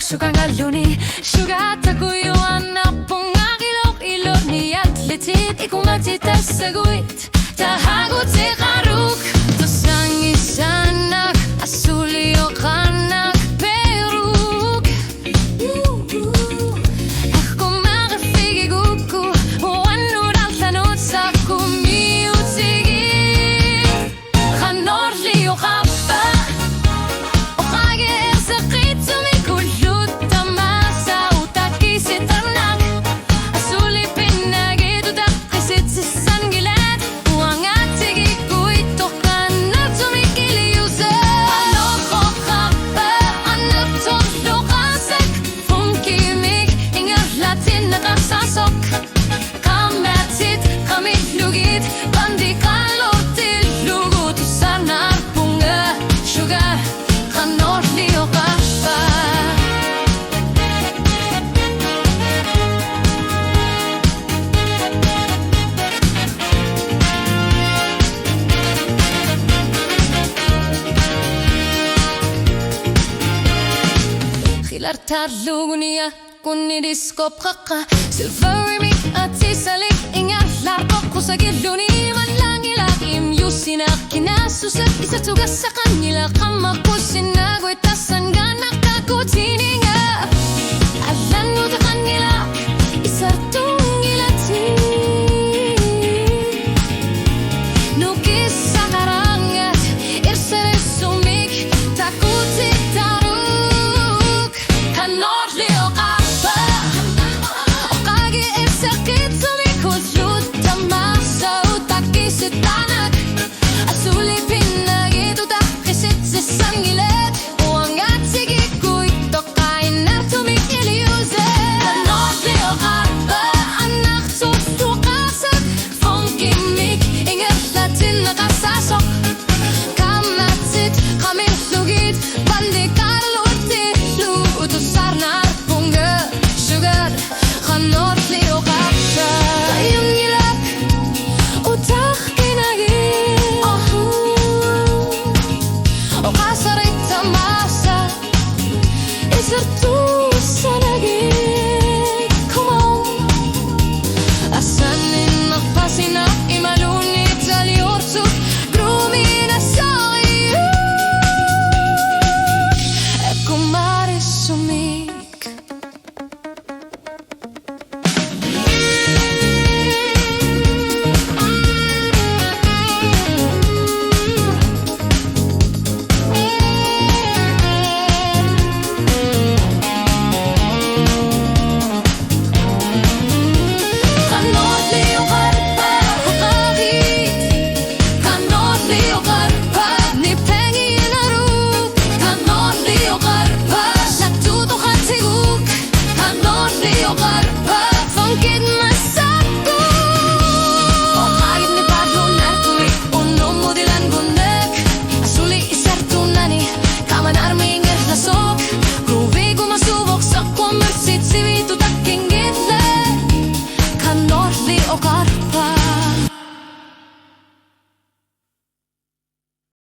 Sugar nga luni Sugar takuyuan na pungakilok ilok ni atletit Ikumatita saguit Tahagot si karuk Tosang isanak Asulio kanak peruk Ako makafigiguku Wanod ang tanot sa kumiutigin Kanor liyo ka ba? O kage sakit sumikulot Tamasa utakis itanak Asulipin na gito dakisit si sangilat Uang at sige ko ito ka na tumikiliusa Aloko ka ba? Anak tolo kasak Fungkimik Ingat latin nakasasok Kamatit kami lugit Bandi kalotil lugot Sana bunga Sugar Kanor liyo ka ba? Khilartar lugunia Kunidiskop kaka Silvery mi atisalik Ingatlar ko sa giluni Manlangilakim Yusinak kinasusak Isa tugas sa kanila Kamakusin Agoy tasan ganak Kakutini nga Alam mo ta kanila Isa tungilatin Nukis sa karangat Irsere sumik Takutik taruk Kanor liyo ka ba? O kage sakit sumikulot Tamasa utakis itanak Asulipin na gito dakisit si sangilet Uang at sige ko ito kain na tumikiliusa Kanor liyo ka ba? Anak susukasak Fungkimik Ingat natin nakasasok